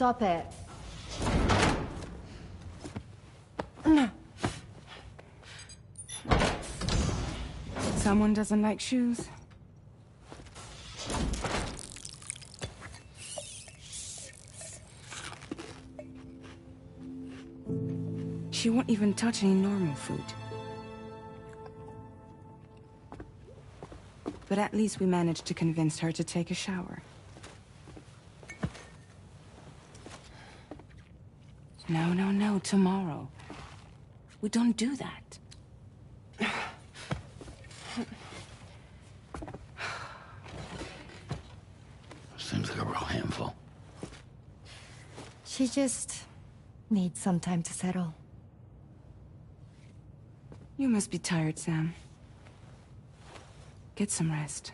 Stop it. Someone doesn't like shoes? She won't even touch any normal food. But at least we managed to convince her to take a shower. No, tomorrow. We don't do that. Seems like a real handful. She just needs some time to settle. You must be tired, Sam. Get some rest.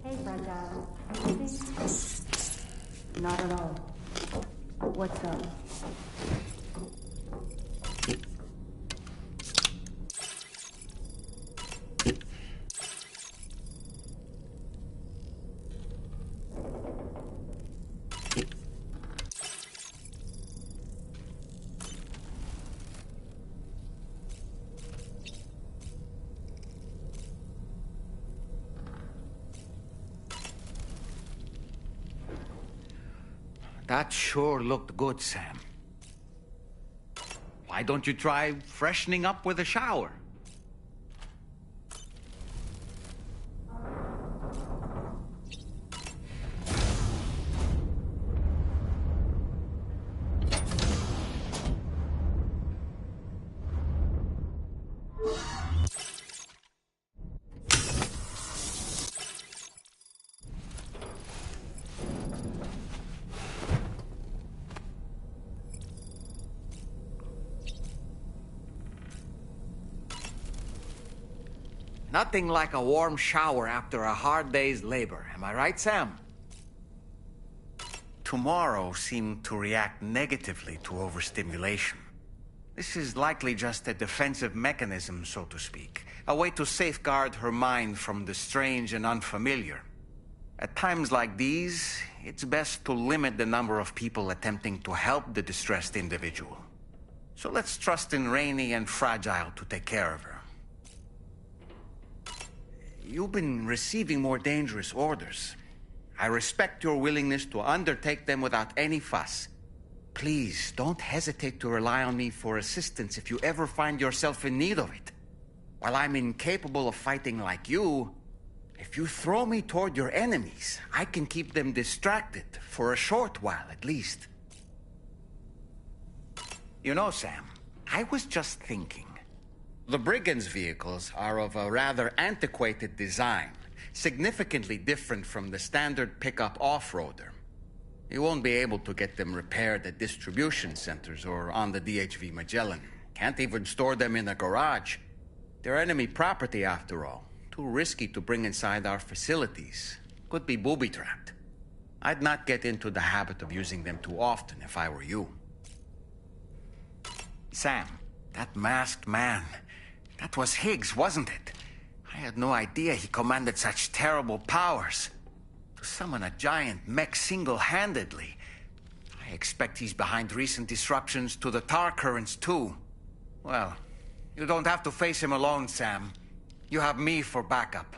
Hey, Brenda. Not at all. What's up? That sure looked good, Sam. Why don't you try freshening up with a shower? Nothing like a warm shower after a hard day's labor. Am I right, Sam? Tomorrow seemed to react negatively to overstimulation. This is likely just a defensive mechanism, so to speak. A way to safeguard her mind from the strange and unfamiliar. At times like these, it's best to limit the number of people attempting to help the distressed individual. So let's trust in Rainey and Fragile to take care of her. You've been receiving more dangerous orders. I respect your willingness to undertake them without any fuss. Please, don't hesitate to rely on me for assistance if you ever find yourself in need of it. While I'm incapable of fighting like you, if you throw me toward your enemies, I can keep them distracted for a short while at least. You know, Sam, I was just thinking. The brigands' vehicles are of a rather antiquated design, significantly different from the standard pickup off-roader. You won't be able to get them repaired at distribution centers or on the DHV Magellan. Can't even store them in a garage. They're enemy property after all. Too risky to bring inside our facilities. Could be booby-trapped. I'd not get into the habit of using them too often if I were you. Sam, that masked man. That was Higgs, wasn't it? I had no idea he commanded such terrible powers. To summon a giant mech single-handedly. I expect he's behind recent disruptions to the tar currents, too. Well, you don't have to face him alone, Sam. You have me for backup.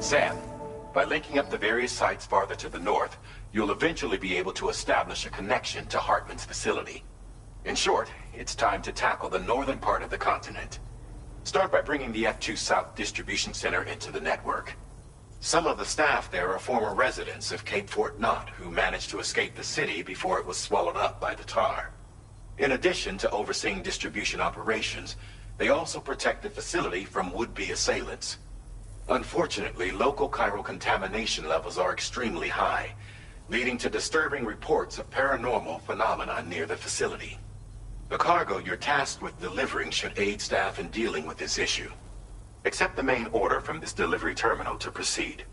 Sam, by linking up the various sites farther to the north, you'll eventually be able to establish a connection to Hartman's facility. In short, it's time to tackle the northern part of the continent. Start by bringing the F2 South Distribution Center into the network. Some of the staff there are former residents of Cape Fort Knott who managed to escape the city before it was swallowed up by the tar. In addition to overseeing distribution operations, they also protect the facility from would-be assailants. Unfortunately, local chiral contamination levels are extremely high, leading to disturbing reports of paranormal phenomena near the facility. The cargo you're tasked with delivering should aid staff in dealing with this issue. Accept the main order from this delivery terminal to proceed.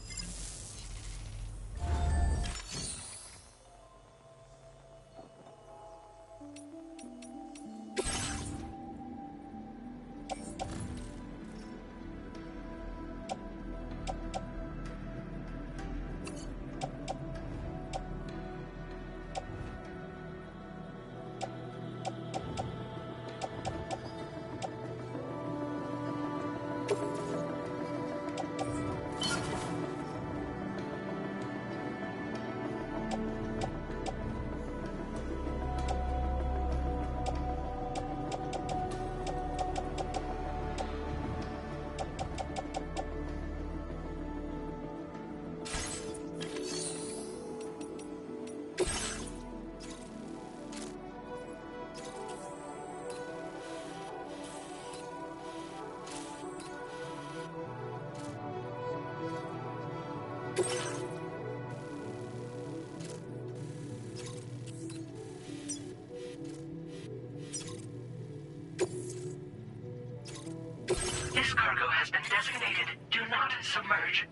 This cargo has been designated Do Not Submerge.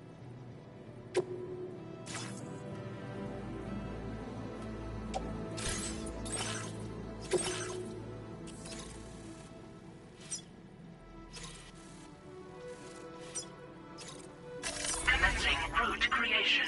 Commencing route creation.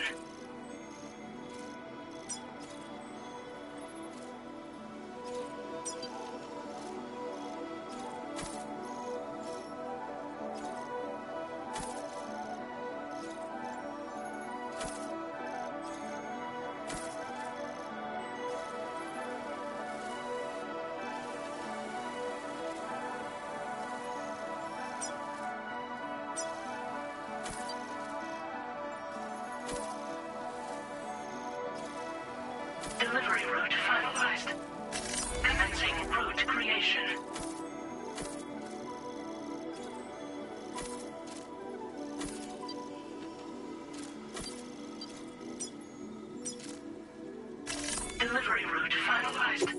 route finalized. Commencing route creation. Delivery route finalized.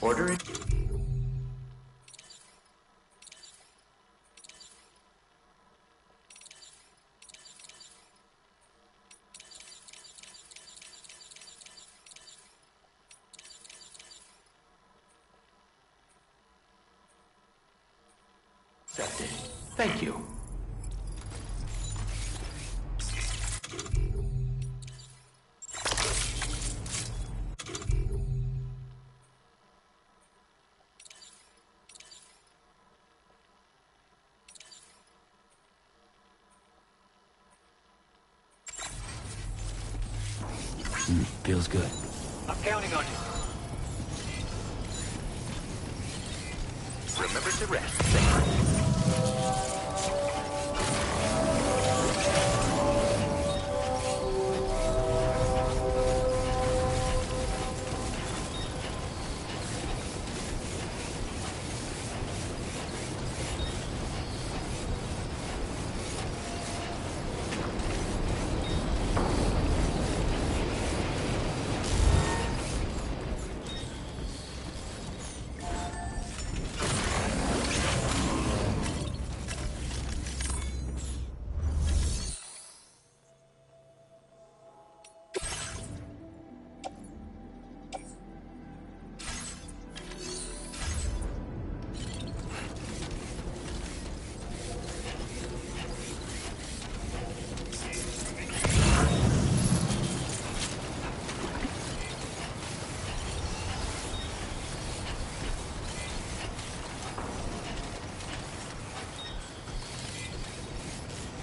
Order it. Accepted. Thank you. Feels good. I'm counting on you. Remember to rest.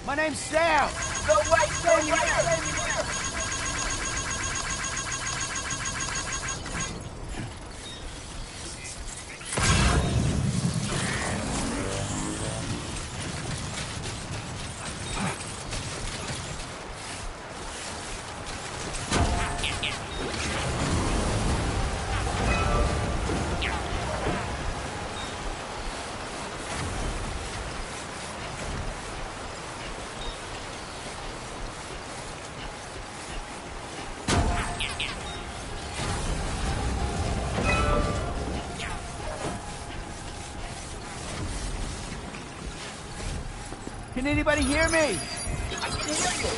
My name's Sam! Go right, go right! Can anybody hear me? I can hear you.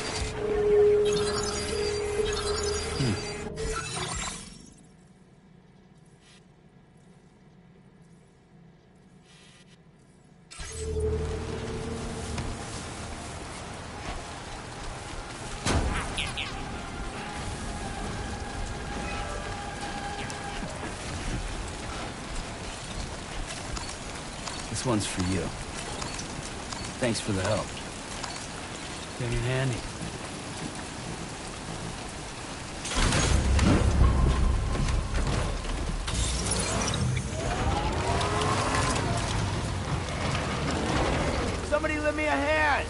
This one's for you. Thanks for the help. Came in handy. Somebody lend me a hand!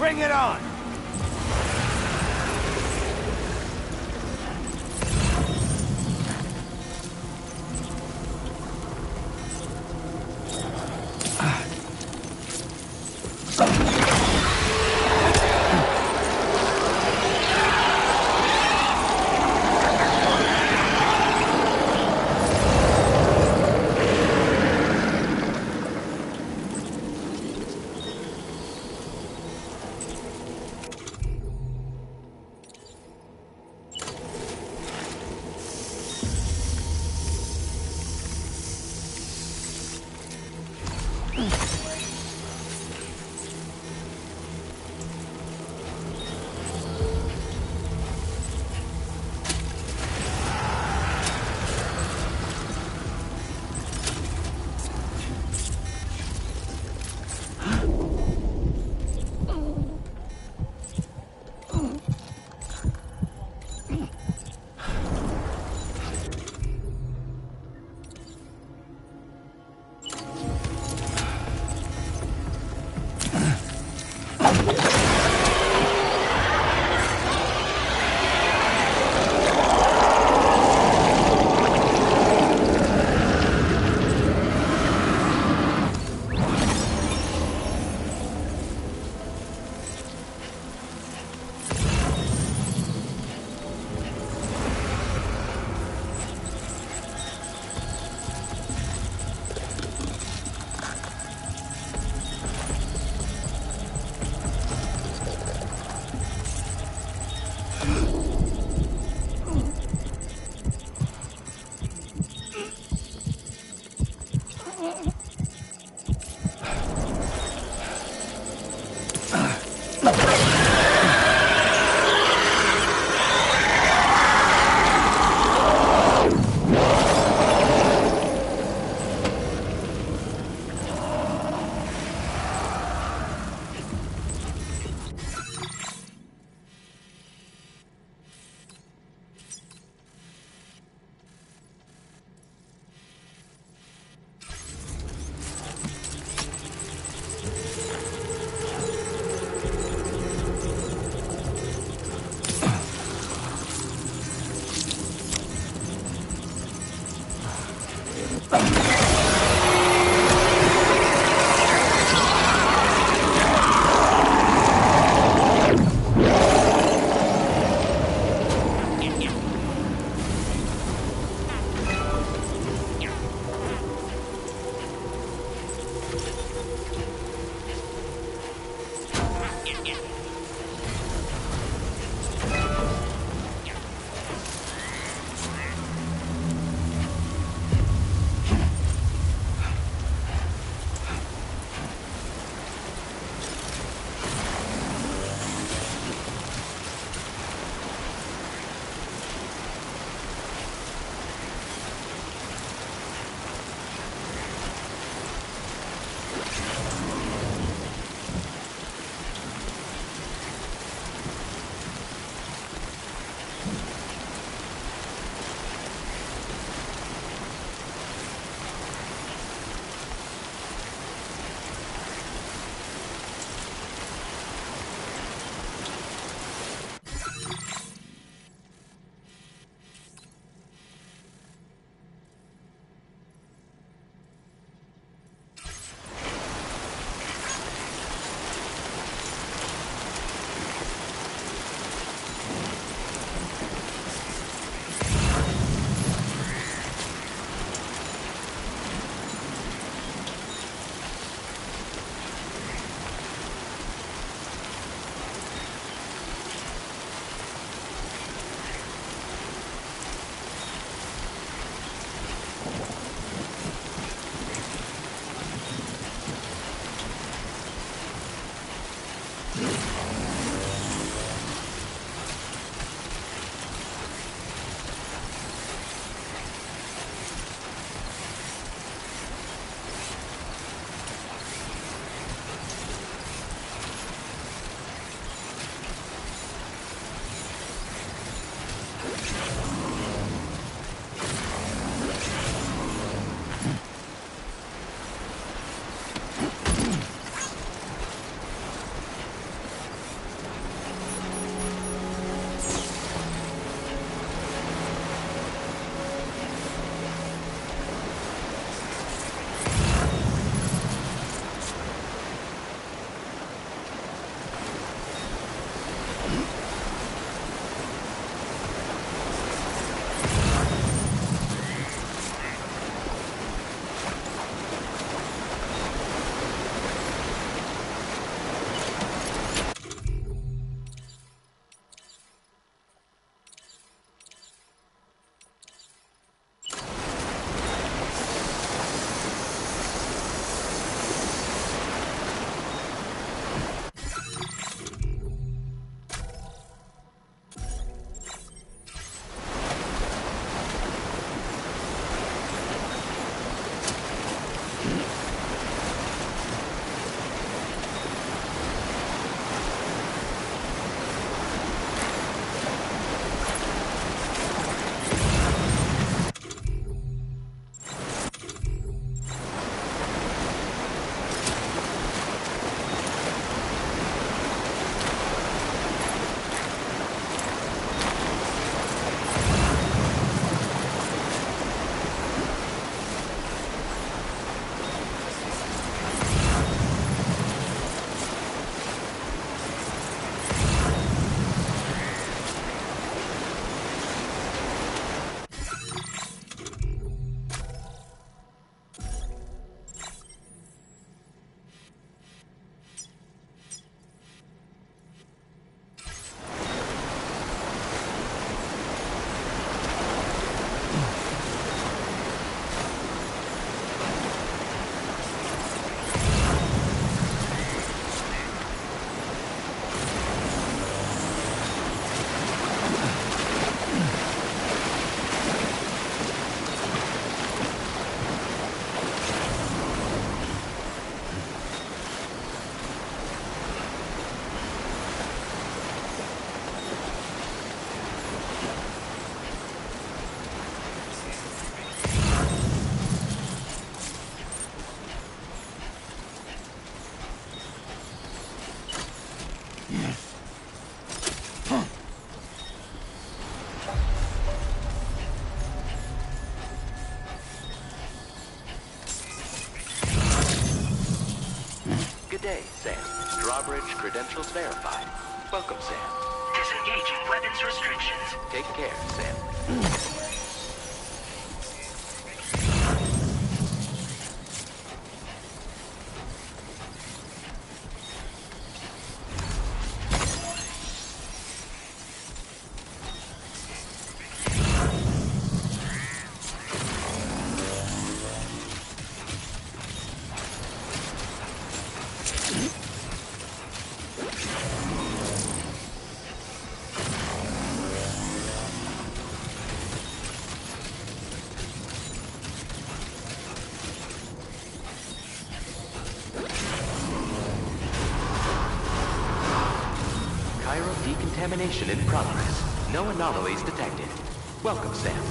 Bring it on! day, Sam. Drawbridge credentials verified. Welcome, Sam. Disengaging weapons restrictions. Take care, Sam. Decontamination in progress. No anomalies detected. Welcome, Sam.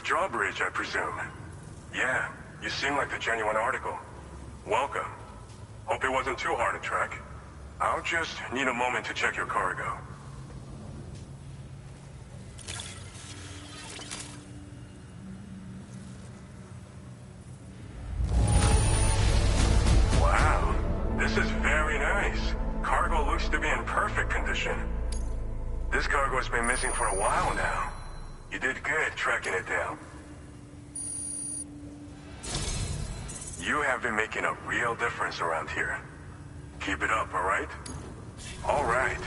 Drawbridge, I presume. Yeah, you seem like the genuine article. Welcome. Hope it wasn't too hard to track. I'll just need a moment to check your cargo. Wow, this is very nice. Cargo looks to be in perfect condition. This cargo has been missing for a while now. You did good tracking it down. You have been making a real difference around here. Keep it up, all right? All right.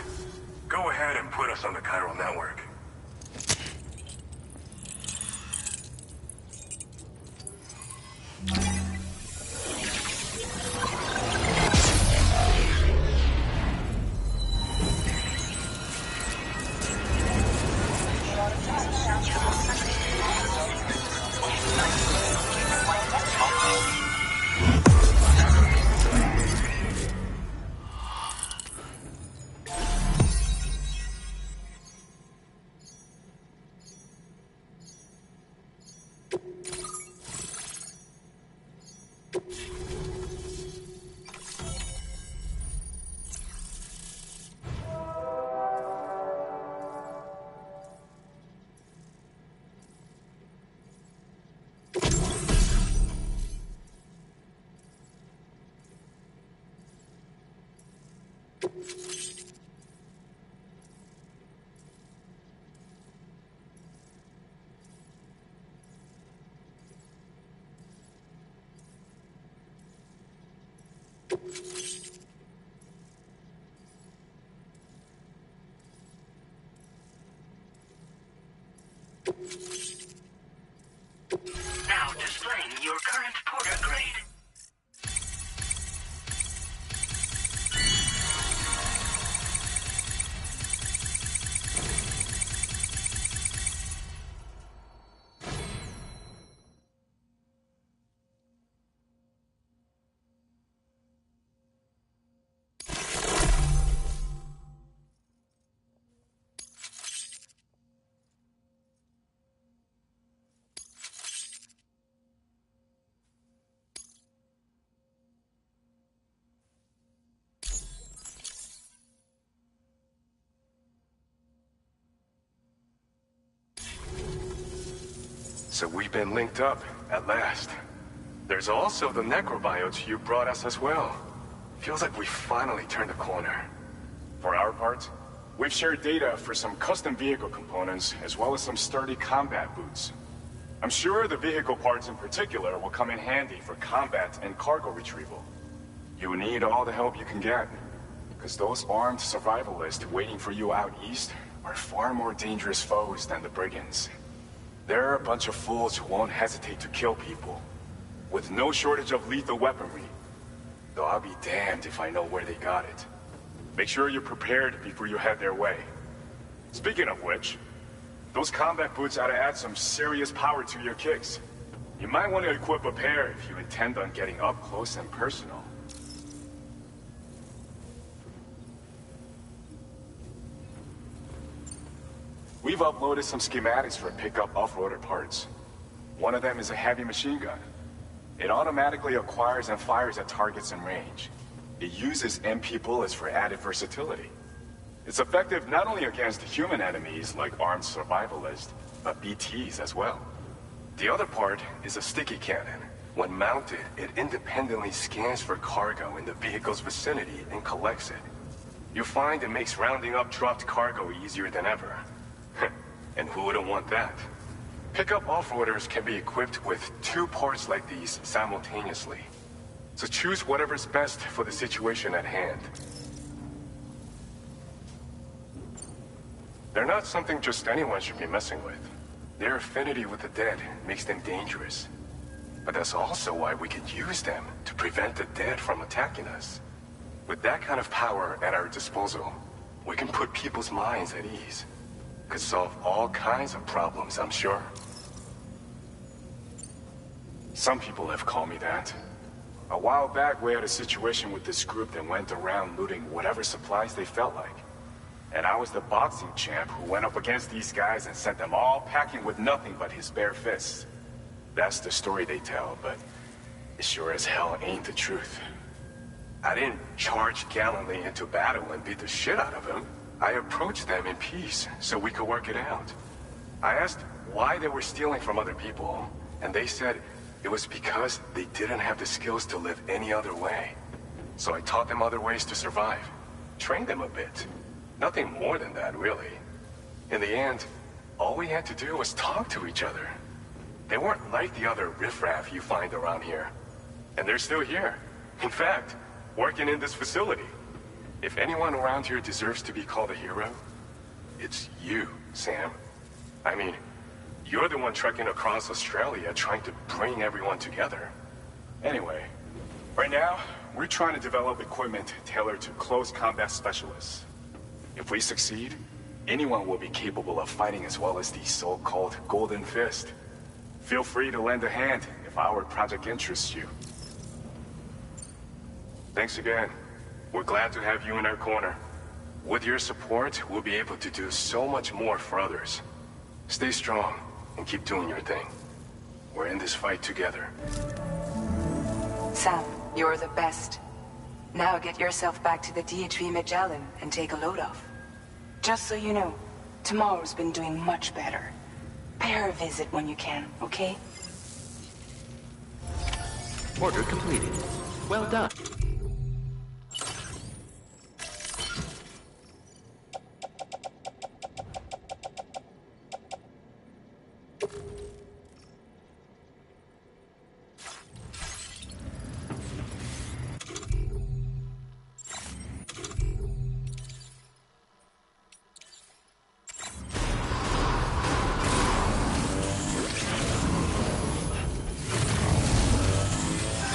Go ahead and put us on the chiral network. Now displaying your current porter grade. So we've been linked up, at last. There's also the necrobiotes you brought us as well. Feels like we finally turned a corner. For our part, we've shared data for some custom vehicle components, as well as some sturdy combat boots. I'm sure the vehicle parts in particular will come in handy for combat and cargo retrieval. You need all the help you can get, because those armed survivalists waiting for you out east are far more dangerous foes than the brigands. They're a bunch of fools who won't hesitate to kill people, with no shortage of lethal weaponry. Though I'll be damned if I know where they got it. Make sure you're prepared before you head their way. Speaking of which, those combat boots ought to add some serious power to your kicks. You might want to equip a pair if you intend on getting up close and personal. We've uploaded some schematics for pickup off-roader parts. One of them is a heavy machine gun. It automatically acquires and fires at targets in range. It uses MP bullets for added versatility. It's effective not only against human enemies like armed survivalists, but BTs as well. The other part is a sticky cannon. When mounted, it independently scans for cargo in the vehicle's vicinity and collects it. You'll find it makes rounding up dropped cargo easier than ever. And who wouldn't want that? Pickup off-roaders can be equipped with 2 parts like these simultaneously. So choose whatever's best for the situation at hand. They're not something just anyone should be messing with. Their affinity with the dead makes them dangerous. But that's also why we can use them to prevent the dead from attacking us. With that kind of power at our disposal, we can put people's minds at ease. Could solve all kinds of problems, I'm sure. Some people have called me that. A while back, we had a situation with this group that went around looting whatever supplies they felt like. And I was the boxing champ who went up against these guys and sent them all packing with nothing but his bare fists. That's the story they tell, but it sure as hell ain't the truth. I didn't charge gallantly into battle and beat the shit out of them. I approached them in peace so we could work it out. I asked why they were stealing from other people, and they said it was because they didn't have the skills to live any other way. So I taught them other ways to survive, trained them a bit. Nothing more than that, really. In the end, all we had to do was talk to each other. They weren't like the other riffraff you find around here. And they're still here. In fact, working in this facility. If anyone around here deserves to be called a hero, it's you, Sam. I mean, you're the one trekking across Australia trying to bring everyone together. Anyway, right now, we're trying to develop equipment tailored to close combat specialists. If we succeed, anyone will be capable of fighting as well as the so-called Golden Fist. Feel free to lend a hand if our project interests you. Thanks again. We're glad to have you in our corner. With your support, we'll be able to do so much more for others. Stay strong and keep doing your thing. We're in this fight together. Sam, you're the best. Now get yourself back to the DHV Magellan and take a load off. Just so you know, tomorrow's been doing much better. Pay her a visit when you can, okay? Order completed. Well done.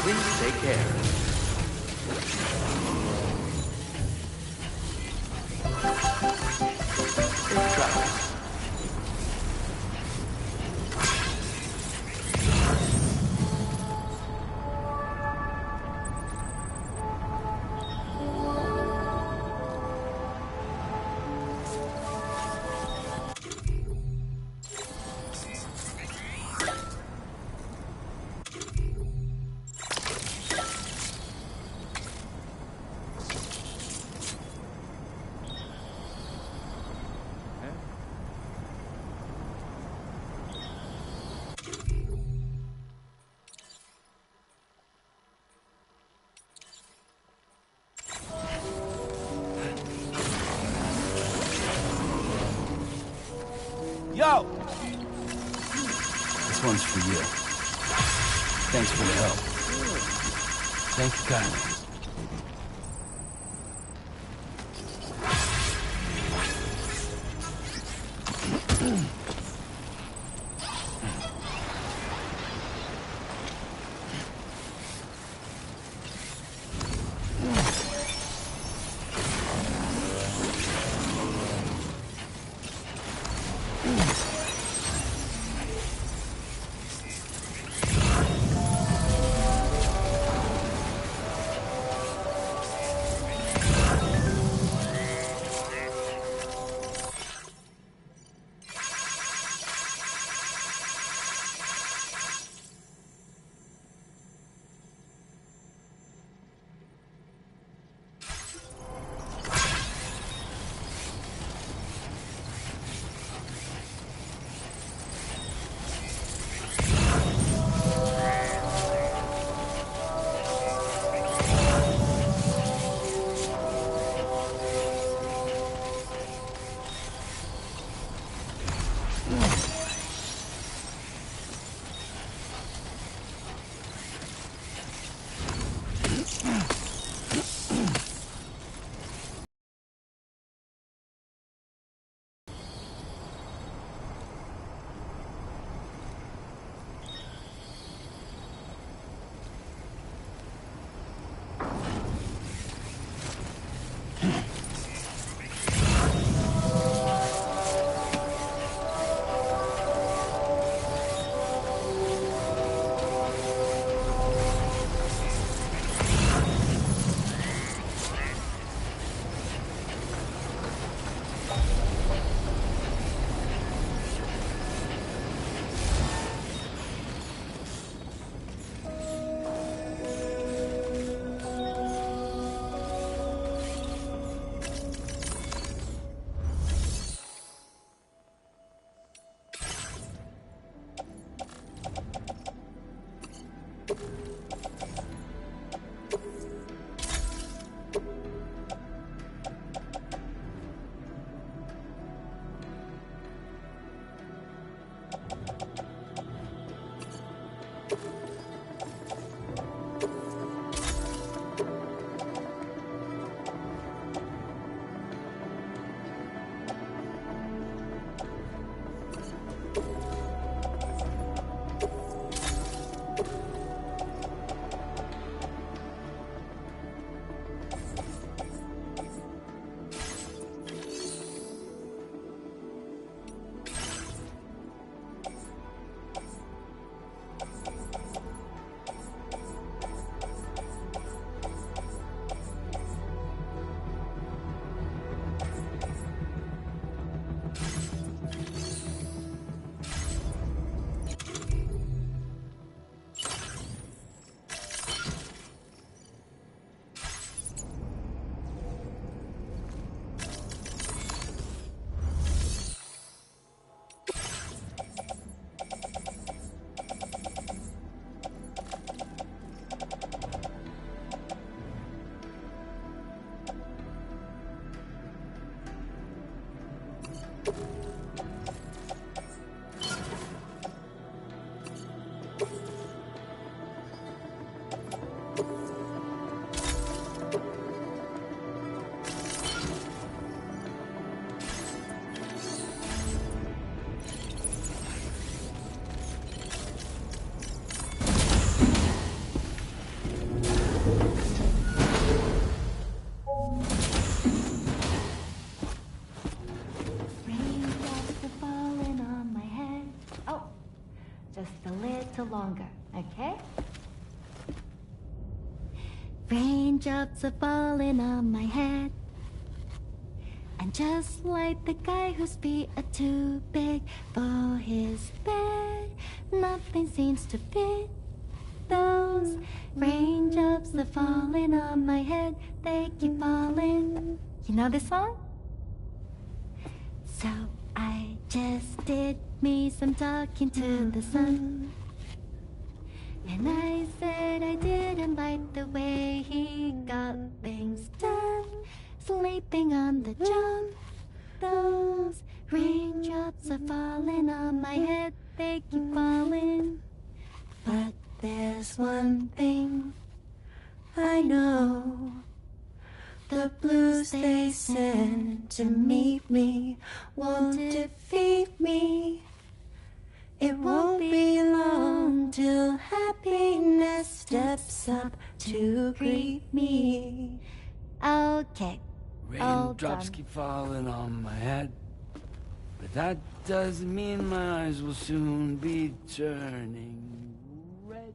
Please take care. Safe travels. Yo! This one's for you. Thanks for the help. Thank you kindly. Longer, okay? Raindrops are falling on my head, and just like the guy whose feet are too big for his bed, nothing seems to fit. Those raindrops are falling on my head, they keep falling. You know this song? So I just did me some talking to the sun. And I said I didn't like the way he got things done, sleeping on the job. Those raindrops are falling on my head, they keep falling. But there's one thing I know. The blues they send to meet me won't defeat me. It won't be long till happiness steps up to greet me. Okay. Raindrops keep falling on my head, but that doesn't mean my eyes will soon be turning red.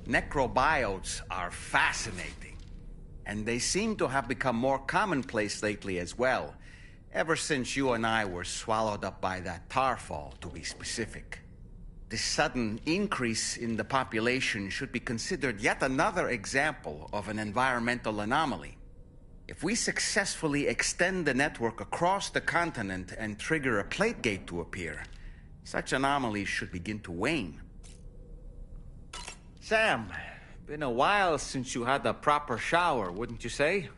Necrobiotes are fascinating, and they seem to have become more commonplace lately as well, ever since you and I were swallowed up by that tarfall, to be specific. This sudden increase in the population should be considered yet another example of an environmental anomaly. If we successfully extend the network across the continent and trigger a plate gate to appear, such anomalies should begin to wane. Sam, been a while since you had a proper shower, wouldn't you say?